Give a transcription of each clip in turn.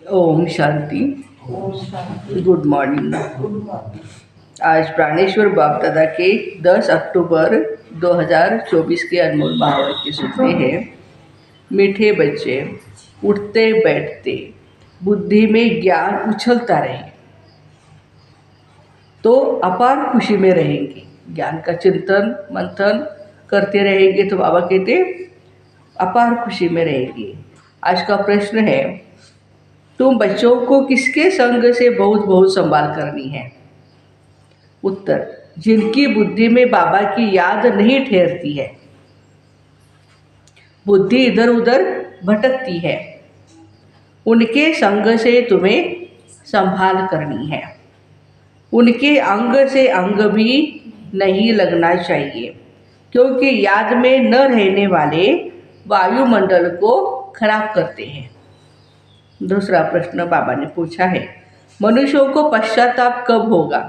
ओम शांति। ओम शांति। Good morning. Good morning. आज प्राणेश्वर बाप दादा के 10 अक्टूबर 2024 के अनमोल महावाक्य सुनते हैं। मीठे बच्चे, उठते बैठते बुद्धि में ज्ञान उछलता रहे तो अपार खुशी में रहेंगे। ज्ञान का चिंतन मंथन करते रहेंगे तो बाबा कहते अपार खुशी में रहेंगे। आज का प्रश्न है, तुम बच्चों को किसके संग से बहुत बहुत संभाल करनी है? उत्तर, जिनकी बुद्धि में बाबा की याद नहीं ठहरती है, बुद्धि इधर उधर भटकती है, उनके संग से तुम्हें संभाल करनी है। उनके अंग से अंग भी नहीं लगना चाहिए, क्योंकि याद में न रहने वाले वायुमंडल को खराब करते हैं। दूसरा प्रश्न बाबा ने पूछा है, मनुष्यों को पश्चाताप कब होगा?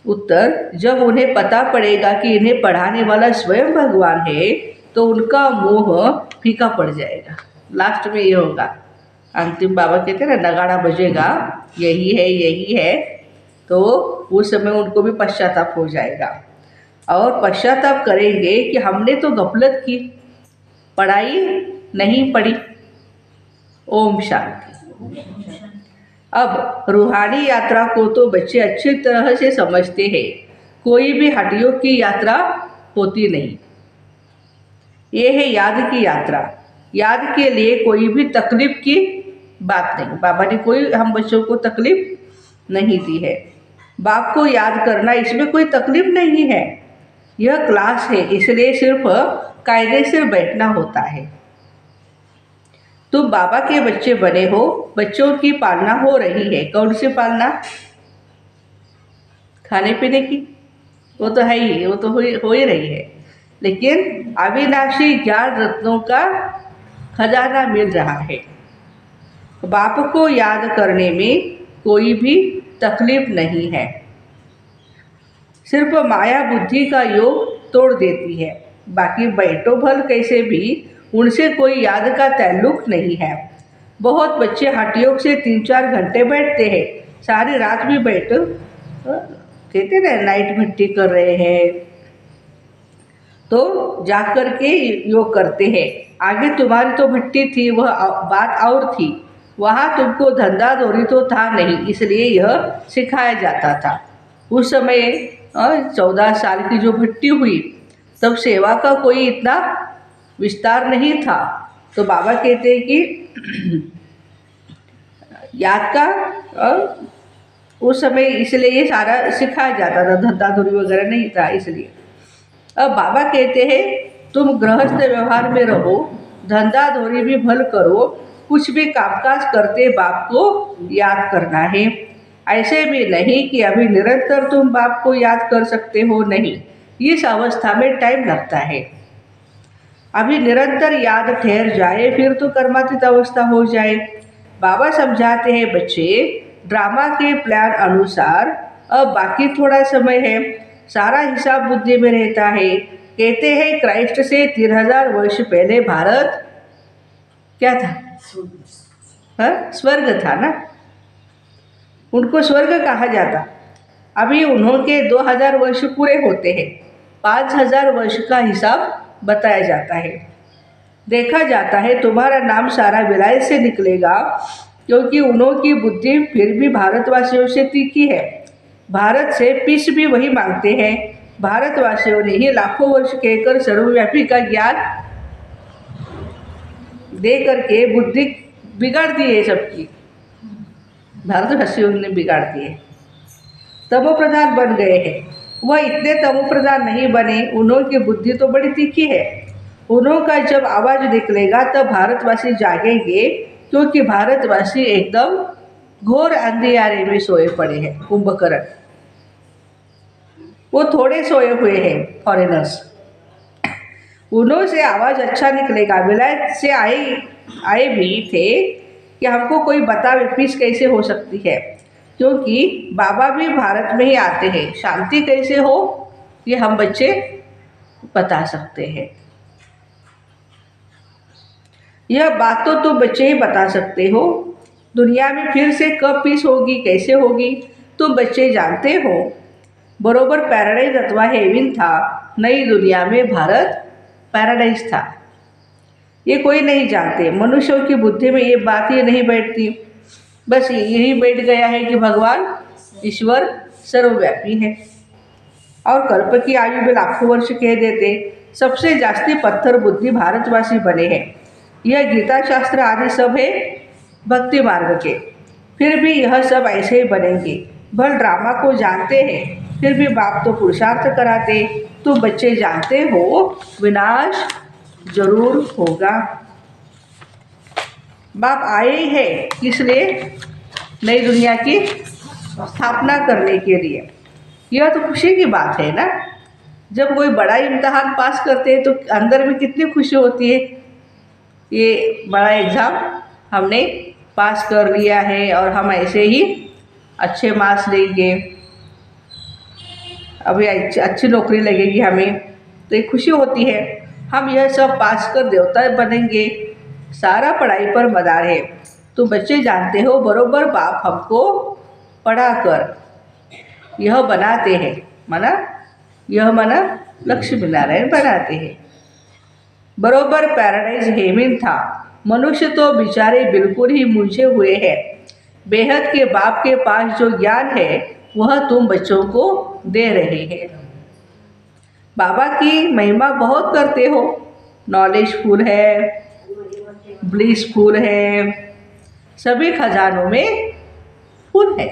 उत्तर, जब उन्हें पता पड़ेगा कि इन्हें पढ़ाने वाला स्वयं भगवान है तो उनका मोह फीका पड़ जाएगा। लास्ट में ये होगा, अंतिम बाबा कहते हैं ना, नगाड़ा बजेगा, यही है, तो उस समय उनको भी पश्चाताप हो जाएगा और पश्चाताप करेंगे कि हमने तो गफलत की, पढ़ाई नहीं पढ़ी। ओम शांति। अब रूहानी यात्रा को तो बच्चे अच्छी तरह से समझते हैं, कोई भी हड्डियों की यात्रा होती नहीं। ये है याद की यात्रा। याद के लिए कोई भी तकलीफ की बात नहीं। बाबा ने कोई हम बच्चों को तकलीफ नहीं दी है। बाप को याद करना, इसमें कोई तकलीफ नहीं है। यह क्लास है, इसलिए सिर्फ कायदे से बैठना होता है। तुम बाबा के बच्चे बने हो, बच्चों की पालना हो रही है। कौन सी पालना? खाने पीने की, वो तो है ही, वो तो हो ही रही है, लेकिन अविनाशी ज्ञान रत्नों का खजाना मिल रहा है। बाप को याद करने में कोई भी तकलीफ नहीं है, सिर्फ माया बुद्धि का योग तोड़ देती है। बाकी बैठो भल कैसे भी, उनसे कोई याद का ताल्लुक नहीं है। बहुत बच्चे हटियोग से 3-4 घंटे बैठते हैं, सारी रात भी बैठ कहते ना नाइट भट्टी कर रहे हैं, तो जा कर के योग करते हैं। आगे तुम्हारी तो भट्टी थी, वह बात और थी। वहाँ तुमको धंधा दौरी तो था नहीं, इसलिए यह सिखाया जाता था। उस समय 14 साल की जो भट्टी हुई, तब सेवा का कोई इतना विस्तार नहीं था। तो बाबा कहते हैं कि याद का उस समय इसलिए ये सारा सिखाया जाता था, धंधा धुरी वगैरह नहीं था इसलिए। अब बाबा कहते हैं तुम गृहस्थ व्यवहार में रहो, धंधा धोरी भी भल करो, कुछ भी कामकाज करते बाप को याद करना है। ऐसे भी नहीं कि अभी निरंतर तुम बाप को याद कर सकते हो, नहीं, इस अवस्था में टाइम लगता है। अभी निरंतर याद ठहर जाए फिर तो कर्मातीत अवस्था हो जाए। बाबा समझाते हैं, बच्चे ड्रामा के प्लान अनुसार अब बाकी थोड़ा समय है, सारा हिसाब बुद्धि में रहता है। कहते हैं क्राइस्ट से 3000 वर्ष पहले भारत क्या था? स्वर्ग था ना, उनको स्वर्ग कहा जाता। अभी उन्होंने 2000 वर्ष पूरे होते हैं, 5000 वर्ष का हिसाब बताया जाता है। देखा जाता है तुम्हारा नाम सारा विलायत से निकलेगा, क्योंकि उन्होंने बुद्धि फिर भी भारतवासियों से तीखी है। भारत से पीस भी वही मांगते हैं। भारतवासियों ने ही लाखों वर्ष कहकर सर्वव्यापी का ज्ञान दे करके बुद्धि बिगाड़ दी है सबकी। भारतवासियों ने बिगाड़ दिए, तमो प्रधान बन गए हैं। वह इतने तमो प्रधान नहीं बने, उन्होंने बुद्धि तो बड़ी तीखी है। उन्हों का जब आवाज़ निकलेगा तब भारतवासी जागेंगे, क्योंकि भारतवासी एकदम घोर अंधियारे में सोए पड़े हैं। कुंभकर्ण वो थोड़े सोए हुए हैं फॉरेनर्स, उन्हों से आवाज़ अच्छा निकलेगा। विलायत से आए भी थे कि हमको कोई बतावे पीस कैसे हो सकती है, क्योंकि बाबा भी भारत में ही आते हैं। शांति कैसे हो ये हम बच्चे बता सकते हैं। यह बात तो तुम बच्चे ही बता सकते हो, दुनिया में फिर से कब पीस होगी, कैसे होगी, तुम बच्चे जानते हो। बरोबर पैराडाइज अथवा हेवन था, नई दुनिया में भारत पैराडाइज था। ये कोई नहीं जानते, मनुष्यों की बुद्धि में ये बात ही नहीं बैठती। बस यही बैठ गया है कि भगवान ईश्वर सर्वव्यापी है। और कल्प की आयु में लाखों वर्ष कह देते, सबसे जास्ती पत्थर बुद्धि भारतवासी बने हैं। यह गीता शास्त्र आदि सब है भक्ति मार्ग के, फिर भी यह सब ऐसे ही बनेंगे। भल ड्रामा को जानते हैं, फिर भी बाप तो पुरुषार्थ कराते। तुम बच्चे जानते हो विनाश जरूर होगा। बाप आए ही है किस लिए? नई दुनिया की स्थापना करने के लिए। यह तो खुशी की बात है ना। जब कोई बड़ा इम्तहान पास करते हैं तो अंदर में कितनी खुशी होती है। ये बड़ा एग्ज़ाम हमने पास कर लिया है और हम ऐसे ही अच्छे मार्क्स लेंगे, अभी अच्छी नौकरी लगेगी हमें, तो एक खुशी होती है। हम यह सब पास कर देवता बनेंगे, सारा पढ़ाई पर मदार है। तो बच्चे जानते हो बरोबर बाप हमको पढ़ा कर यह बनाते हैं, मना लक्ष्मी नारायण बनाते हैं। बरोबर पैराडाइज हेवन था, मनुष्य तो बेचारे बिल्कुल ही मुंझे हुए हैं। बेहद के बाप के पास जो ज्ञान है वह तुम बच्चों को दे रहे हैं। बाबा की महिमा बहुत करते हो, नॉलेजफुल है, ब्लिसफुल है, सभी खजानों में फुल है।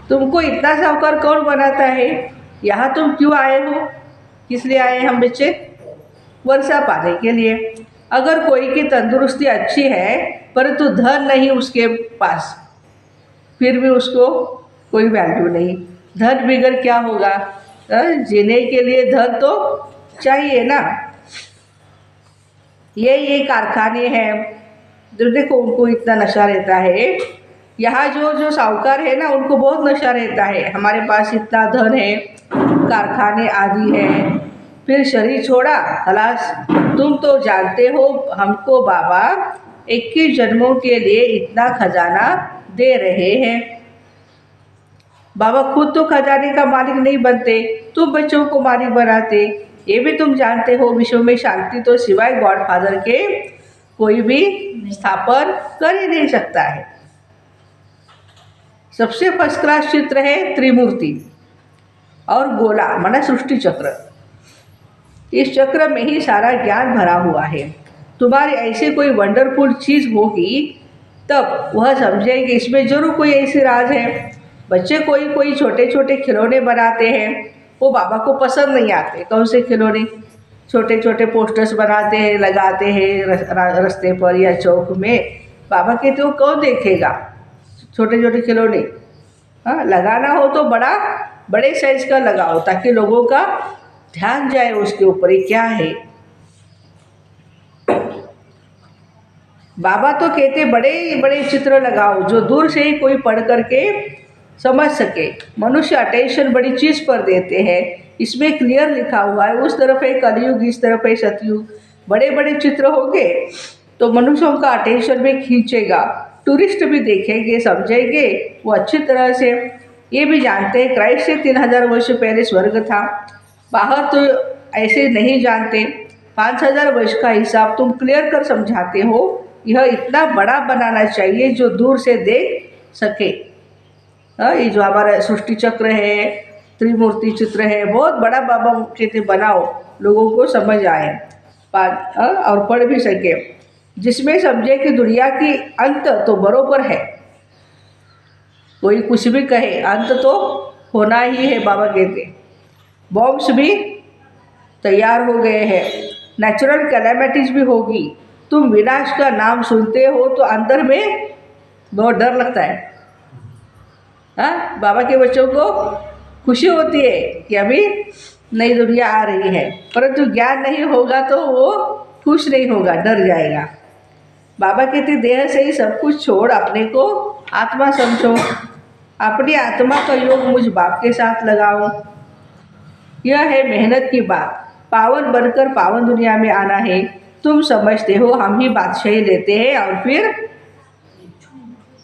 तुमको इतना साहूकार कौन बनाता है? यहाँ तुम क्यों आए हो? किस लिए आए हम बच्चे? वर्षा पाने के लिए। अगर कोई की तंदुरुस्ती अच्छी है परंतु धन नहीं उसके पास, फिर भी उसको कोई वैल्यू नहीं। धन बिगड़ क्या होगा? जीने के लिए धन तो चाहिए ना। ये कारखाने हैं, देखो उनको इतना नशा रहता है। यहाँ जो साहूकार है ना उनको बहुत नशा रहता है, हमारे पास इतना धन है, कारखाने आदि हैं, फिर शरीर छोड़ा खलास। तुम तो जानते हो हमको बाबा 21 जन्मों के लिए इतना खजाना दे रहे हैं। बाबा खुद तो खजाने का मालिक नहीं बनते, तुम बच्चों को मालिक बनाते। ये भी तुम जानते हो विश्व में शांति तो सिवाय गॉडफादर के कोई भी स्थापन कर ही नहीं सकता है। सबसे फर्स्ट क्लास चित्र है त्रिमूर्ति और गोला माना सृष्टि चक्र। इस चक्र में ही सारा ज्ञान भरा हुआ है। तुम्हारी ऐसी कोई वंडरफुल चीज़ होगी तब वह समझेंगे इसमें जरूर कोई ऐसी राज है। बच्चे कोई छोटे छोटे खिलौने बनाते हैं, वो बाबा को पसंद नहीं आते। कौन से खिलौने? छोटे छोटे पोस्टर्स बनाते हैं, लगाते हैं रास्ते पर या चौक में। बाबा कहते हो कौन देखेगा छोटे छोटे खिलौने? हाँ, लगाना हो तो बड़े साइज का लगाओ ताकि लोगों का ध्यान जाए उसके ऊपर ये क्या है। बाबा तो कहते बड़े बड़े चित्र लगाओ जो दूर से ही कोई पढ़ करके समझ सके। मनुष्य अटेंशन बड़ी चीज़ पर देते हैं, इसमें क्लियर लिखा हुआ है उस तरफ है कलयुग, इस तरफ है सतयुग। बड़े बड़े चित्र होंगे तो मनुष्यों का अटेंशन में खींचेगा, टूरिस्ट भी देखेंगे, समझेंगे वो अच्छी तरह से। ये भी जानते हैं क्राइस्ट से 3000 वर्ष पहले स्वर्ग था। बाहर तो ऐसे नहीं जानते। 5000 वर्ष का हिसाब तुम क्लियर कर समझाते हो। यह इतना बड़ा बनाना चाहिए जो दूर से देख सके। ये जो हमारा सृष्टि चक्र है, त्रिमूर्ति चित्र है, बहुत बड़ा बाबा कहते बनाओ, लोगों को समझ आए और पढ़ भी सके, जिसमें समझे कि दुनिया की अंत तो बरोबर है। कोई कुछ भी कहे अंत तो होना ही है। बाबा कहते बॉम्ब्स भी तैयार हो गए हैं, नेचुरल कैलेमिटीज भी होगी। तुम विनाश का नाम सुनते हो तो अंदर में बहुत डर लगता है। हाँ, बाबा के बच्चों को खुशी होती है कि अभी नई दुनिया आ रही है, परंतु ज्ञान नहीं होगा तो वो खुश नहीं होगा, डर जाएगा। बाबा कहते देह से ही सब कुछ छोड़ अपने को आत्मा समझो, अपनी आत्मा का योग मुझ बाप के साथ लगाओ। यह है मेहनत की बात। पावन बनकर पावन दुनिया में आना है, तुम समझते हो हम ही बादशाही लेते हैं और फिर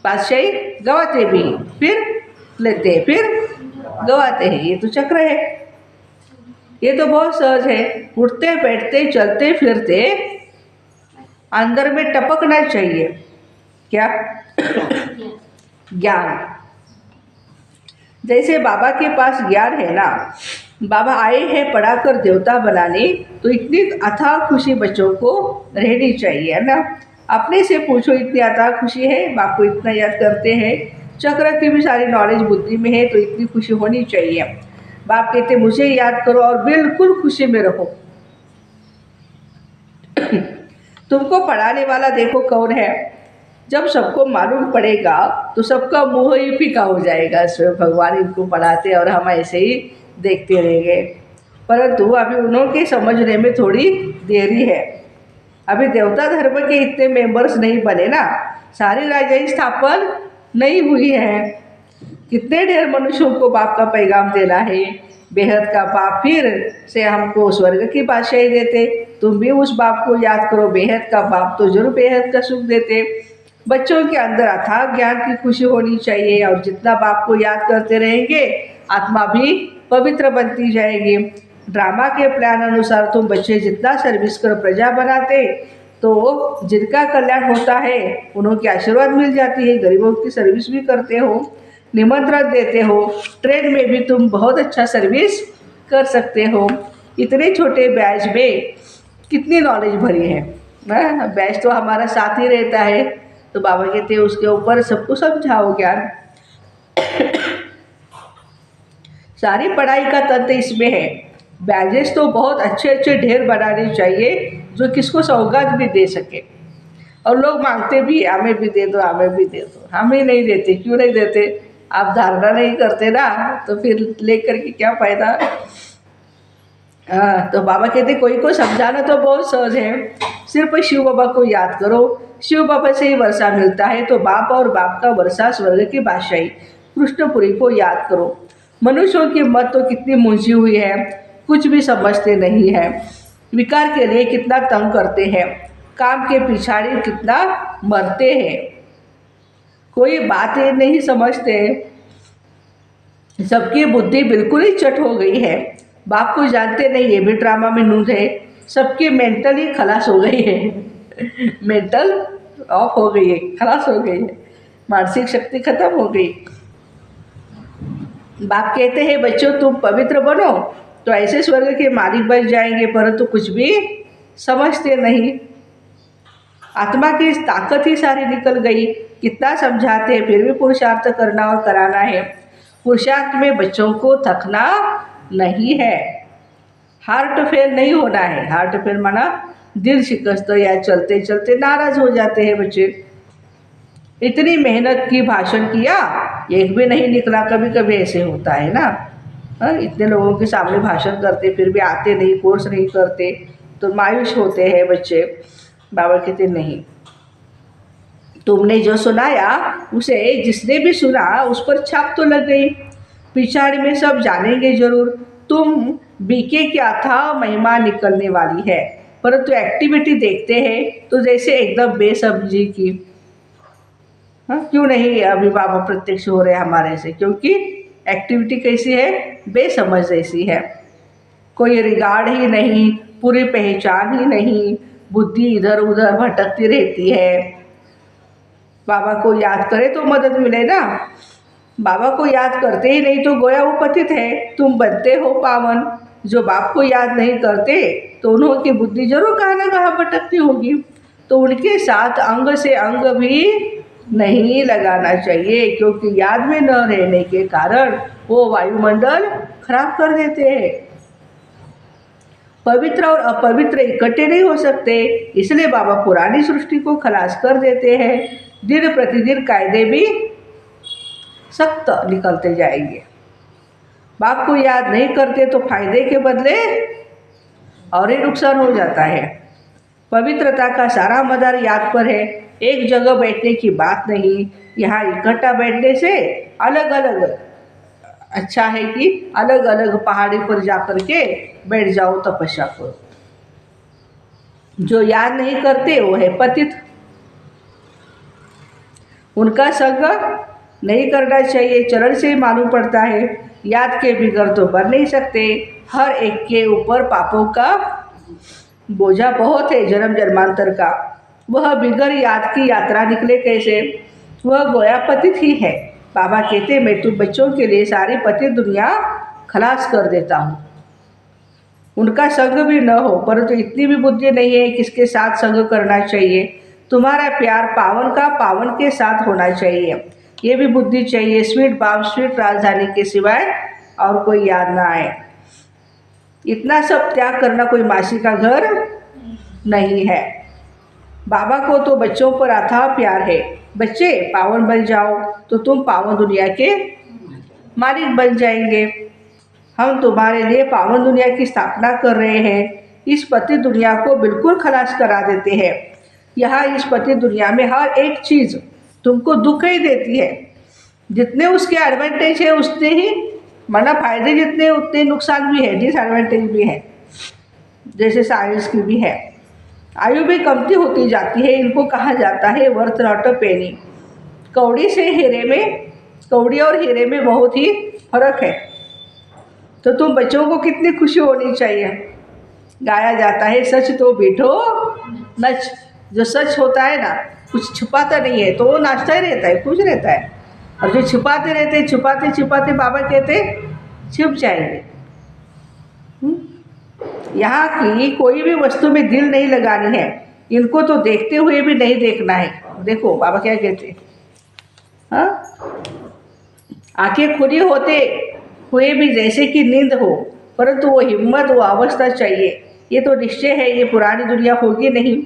बादशाही गवाते भी, फिर लेते हैं, फिर गवाते हैं। ये तो चक्र है। ये तो बहुत सहज है। उठते बैठते चलते फिरते अंदर में टपकना चाहिए क्या? ज्ञान। जैसे बाबा के पास ज्ञान है ना, बाबा आए हैं पढ़ाकर देवता बनाने, तो इतनी अथाह खुशी बच्चों को रहनी चाहिए, है ना। अपने से पूछो इतनी अथाह खुशी है, बाप को इतना याद करते हैं, चक्र की भी सारी नॉलेज बुद्धि में है, तो इतनी खुशी होनी चाहिए। बाप कहते मुझे याद करो और बिल्कुल खुशी में रहो। तुमको पढ़ाने वाला देखो कौन है। जब सबको मालूम पड़ेगा तो सबका मुंह ही फीका हो जाएगा। स्वयं भगवान इनको पढ़ाते और हम ऐसे ही देखते रहेंगे। परंतु अभी उन्होंने समझने में थोड़ी देरी है। अभी देवता धर्म के इतने मेंबर्स नहीं बने ना, सारी राजाई स्थापन नहीं हुई है। कितने ढेर मनुष्यों को बाप का पैगाम देना है। बेहद का बाप फिर से हमको स्वर्ग की बादशाही देते, तुम भी उस बाप को याद करो। बेहद का बाप तो जरूर बेहद का सुख देते। बच्चों के अंदर अथाह ज्ञान की खुशी होनी चाहिए, और जितना बाप को याद करते रहेंगे आत्मा भी पवित्र बनती जाएगी। ड्रामा के प्लान अनुसार तुम बच्चे जितना सर्विस कर प्रजा बनाते, तो जिनका कल्याण होता है उन्हों की आशीर्वाद मिल जाती है। गरीबों की सर्विस भी करते हो, निमंत्रण देते हो, ट्रेन में भी तुम बहुत अच्छा सर्विस कर सकते हो। इतने छोटे बैच में कितनी नॉलेज भरी है ना। बैच तो हमारा साथ ही रहता है, तो बाबा कहते हैं उसके ऊपर सबको समझाओ ज्ञान। सारी पढ़ाई का तंत्र इसमें है। बैजेस तो बहुत अच्छे अच्छे ढेर बनाने चाहिए, जो किसको सौगात भी दे सके। और लोग मांगते भी, हमें भी दे दो, हमें भी दे दो। हम ही नहीं देते। क्यों नहीं देते? आप धारणा नहीं करते ना, तो फिर लेकर के क्या फ़ायदा। तो बाबा कहते कोई को समझाना तो बहुत सहज है, सिर्फ शिव बाबा को याद करो। शिव बाबा से ही वर्षा मिलता है, तो बाप और बाप का वर्षा स्वर्ग की बादशाही कृष्णपुरी को याद करो। मनुष्यों की मत तो कितनी मुंझी हुई है, कुछ भी समझते नहीं है। विकार के लिए कितना तंग करते हैं, काम के पिछाड़ी कितना मरते हैं, कोई बात नहीं समझते। सबकी बुद्धि बिल्कुल ही चट हो गई है। बाप को जानते नहीं, ये भी ड्रामा में नूज है। सबकी मेंटल ही खलास हो गई है। मेंटल ऑफ हो गई है, खलास हो गई है, मानसिक शक्ति खत्म हो गई। बाप कहते हैं बच्चों तुम पवित्र बनो तो ऐसे स्वर्ग के मालिक बन जाएंगे, परंतु कुछ भी समझते नहीं। आत्मा की ताकत ही सारी निकल गई। कितना समझाते हैं, फिर भी पुरुषार्थ करना और कराना है। पुरुषार्थ में बच्चों को थकना नहीं है, हार्ट फेल नहीं होना है। हार्ट फेल माना दिल शिकस्त, या चलते चलते नाराज हो जाते हैं बच्चे। इतनी मेहनत की, भाषण किया, एक भी नहीं निकला। कभी कभी ऐसे होता है ना। इतने लोगों के सामने भाषण करते फिर भी आते नहीं, कोर्स नहीं करते, तो मायूस होते हैं बच्चे। बाबा कहते नहीं, तुमने जो सुनाया उसे जिसने भी सुना उस पर छाप तो लग गई। पिछाड़ी में सब जानेंगे जरूर। तुम बीके की अथाह महिमा निकलने वाली है, परंतु एक्टिविटी देखते हैं तो जैसे एकदम बेसब्जी की। क्यों नहीं अभी बाबा प्रत्यक्ष हो रहे हमारे से? क्योंकि एक्टिविटी कैसी है? बेसमझ जैसी है। कोई रिगार्ड ही नहीं, पूरी पहचान ही नहीं, बुद्धि इधर उधर भटकती रहती है। बाबा को याद करे तो मदद मिले ना। बाबा को याद करते ही नहीं तो गोया वो पतित है। तुम बनते हो पावन। जो बाप को याद नहीं करते तो उन्होंने बुद्धि जरूर कहाँ ना कहाँ भटकती होगी। तो उनके साथ अंग से अंग भी नहीं लगाना चाहिए, क्योंकि याद में न रहने के कारण वो वायुमंडल खराब कर देते हैं। पवित्र और अपवित्र इकट्ठे नहीं हो सकते, इसलिए बाबा पुरानी सृष्टि को खलास कर देते हैं। दिन प्रतिदिन कायदे भी सख्त निकलते जाएंगे। बाप को याद नहीं करते तो फायदे के बदले और ही नुकसान हो जाता है। पवित्रता का सारा मदार याद पर है। एक जगह बैठने की बात नहीं, यहाँ इकट्ठा बैठने से अलग अलग अच्छा है कि अलग अलग पहाड़ी पर जा कर के बैठ जाओ, तपस्या करो। जो याद नहीं करते वो है पतित। उनका संग नहीं करना चाहिए। चरण से ही मालूम पड़ता है, याद के बिगड़ तो बन नहीं सकते। हर एक के ऊपर पापों का बोझा बहुत है जन्म जन्मांतर का। वह बिगड़ याद की यात्रा निकले कैसे? वह गोया पतित ही है। बाबा कहते मैं तुम बच्चों के लिए सारी पतित दुनिया खलास कर देता हूँ। उनका संग भी न हो, परंतु इतनी भी बुद्धि नहीं है किसके साथ संग करना चाहिए। तुम्हारा प्यार पावन का पावन के साथ होना चाहिए, ये भी बुद्धि चाहिए। स्वीट बाप स्वीट राजधानी के सिवाय और कोई याद ना आए। इतना सब त्याग करना कोई मासी का घर नहीं है। बाबा को तो बच्चों पर अथाह प्यार है। बच्चे पावन बन जाओ तो तुम पावन दुनिया के मालिक बन जाएंगे। हम तुम्हारे लिए पावन दुनिया की स्थापना कर रहे हैं। इस पति दुनिया को बिल्कुल खलास करा देते हैं। यहाँ इस पति दुनिया में हर एक चीज़ तुमको दुख ही देती है। जितने उसके एडवांटेज है उतने ही, माना फायदे जितने उतने नुकसान भी है, डिसएडवांटेज भी है, जैसे साइंस की भी है। आयु भी कमती होती जाती है। इनको कहा जाता है वर्थ नॉट अ पेनी। कौड़ी से हीरे में, कौड़ी और हीरे में बहुत ही फर्क है। तो तुम बच्चों को कितनी खुशी होनी चाहिए। गाया जाता है सच तो बेटो नच। जो सच होता है ना, कुछ छुपाता नहीं है तो वो नाचता ही रहता है, खुश रहता है। और जो छुपाते रहते, छुपाते छुपाते बाबा कहते छिप जाएंगे। यहाँ की कोई भी वस्तु में दिल नहीं लगानी है। इनको तो देखते हुए भी नहीं देखना है। देखो बाबा क्या कहते हैं, हाँ, आंखें खुली होते हुए भी जैसे कि नींद हो, परंतु वो हिम्मत, वो अवस्था चाहिए। ये तो निश्चय है ये पुरानी दुनिया होगी नहीं।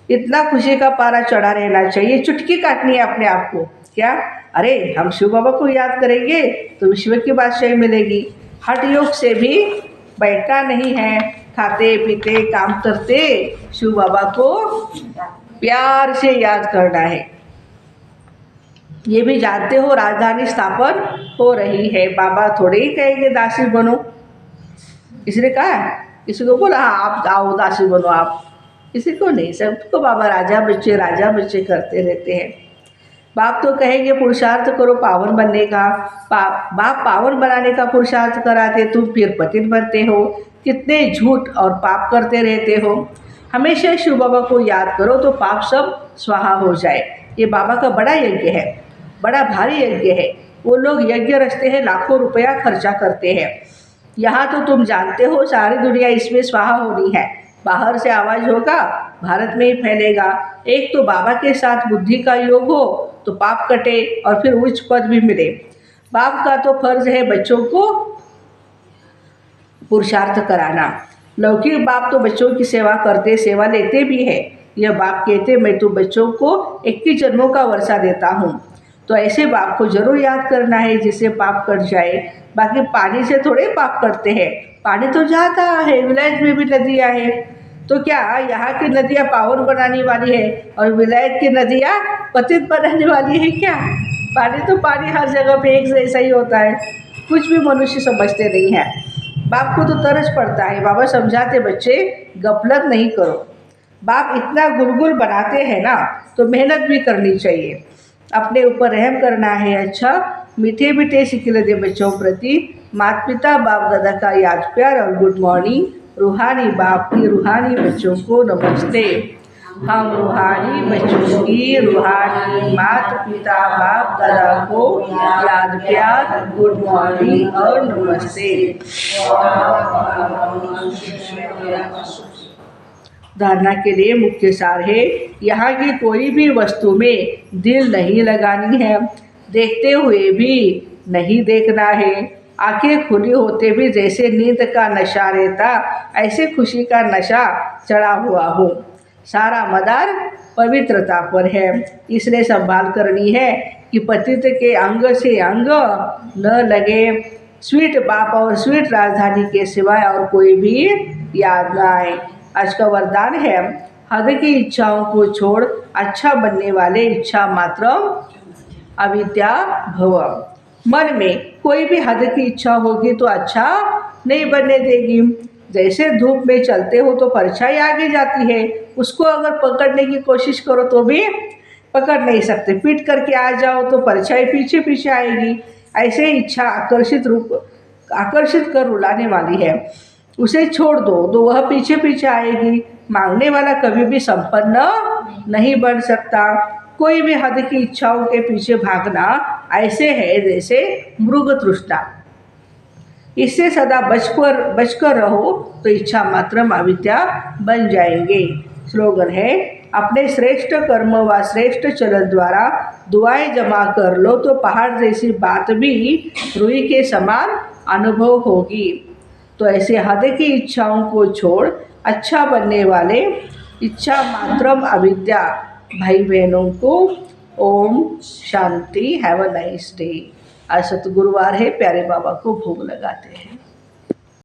इतना खुशी का पारा चढ़ा रहना चाहिए। चुटकी काटनी है अपने आप को। क्या? अरे हम शिव बाबा को याद करेंगे तो विश्व की बादशाही मिलेगी। हठ योग से भी बैठना नहीं है। खाते पीते काम करते शिव बाबा को प्यार से याद करना है। ये भी जानते हो राजधानी स्थापन हो रही है। बाबा थोड़े ही कहेंगे दासी बनो। इसने कहा, किसी को बोला हाँ आप आओ दासी बनो आप, किसी को नहीं। सबको बाबा राजा बच्चे करते रहते हैं। बाप तो कहेंगे पुरुषार्थ करो पावन बनने का। बाप पावन बनाने का पुरुषार्थ कराते, तुम फिर पतित बनते हो। कितने झूठ और पाप करते रहते हो। हमेशा शिव बाबा को याद करो तो पाप सब स्वाहा हो जाए। ये बाबा का बड़ा यज्ञ है, बड़ा भारी यज्ञ है। वो लोग यज्ञ रचते हैं, लाखों रुपया खर्चा करते हैं। यहाँ तो तुम जानते हो सारी दुनिया इसमें स्वाहा होनी है। बाहर से आवाज़ होगा, भारत में ही फैलेगा। एक तो बाबा के साथ बुद्धि का योग हो तो पाप कटे और फिर उच्च पद भी मिले। बाप का तो फर्ज है बच्चों को पुरुषार्थ कराना। लौकिक बाप तो बच्चों की सेवा करते, सेवा लेते भी है। यह बाप कहते मैं तो बच्चों को 21 जन्मों का वर्षा देता हूँ। तो ऐसे बाप को जरूर याद करना है जिससे पाप कट जाए। बाकी पानी से थोड़े पाप करते हैं। पानी तो जाता है, विलायत में भी नदियाँ हैं। तो क्या यहाँ की नदियाँ पावन बनाने वाली है और विलायत की नदियाँ पतित बनाने वाली है क्या? पानी तो पानी हर जगह पे एक जैसा ही होता है। कुछ भी मनुष्य समझते नहीं है। बाप को तो तरस पड़ता है। बाबा समझाते बच्चे गफलत नहीं करो। बाप इतना गुलगुल बनाते हैं ना तो मेहनत भी करनी चाहिए। अपने ऊपर रहम करना है। अच्छा मीठे मीठे सिखिले दे बच्चों प्रति माता पिता बाप दादा का याद प्यार और गुड मॉर्निंग। रूहानी बाप की रूहानी बच्चों को नमस्ते। हम रूहानी बच्चों की रूहानी माता पिता बाप दादा को याद प्यार, गुड मॉर्निंग और नमस्ते। धारणा के लिए मुख्य सार है, यहाँ की कोई भी वस्तु में दिल नहीं लगानी है। देखते हुए भी नहीं देखना है। आंखें खुली होते भी जैसे नींद का नशा रहता, ऐसे खुशी का नशा चढ़ा हुआ हो। सारा मदार पवित्रता पर है, इसलिए संभाल करनी है कि पतित के अंग से अंग न लगे। स्वीट बाप और स्वीट राजधानी के सिवाय और कोई भी याद न आए। आज का वरदान है, हद की इच्छाओं को छोड़ अच्छा बनने वाले इच्छा मात्र अविद्या भव। मन में कोई भी हद की इच्छा होगी तो अच्छा नहीं बनने देगी। जैसे धूप में चलते हो तो परछाई आगे जाती है, उसको अगर पकड़ने की कोशिश करो तो भी पकड़ नहीं सकते, पीट करके आ जाओ तो परछाई पीछे पीछे आएगी। ऐसे इच्छा आकर्षित कर रुलाने वाली है, उसे छोड़ दो तो वह पीछे पीछे आएगी। मांगने वाला कभी भी संपन्न नहीं बन सकता। कोई भी हद की इच्छाओं के पीछे भागना ऐसे है जैसे मृग तृष्णा। इससे सदा बचकर रहो तो इच्छा मात्र अविद्या बन जाएंगे। स्लोगन है, अपने श्रेष्ठ कर्म व श्रेष्ठ चलन द्वारा दुआएं जमा कर लो तो पहाड़ जैसी बात भी रुई के समान अनुभव होगी। तो ऐसे हद की इच्छाओं को छोड़ अच्छा बनने वाले इच्छा मात्रम अविद्या भाई बहनों को ओम शांति। Have a nice day. आज सतगुरुवार है, प्यारे बाबा को भोग लगाते हैं।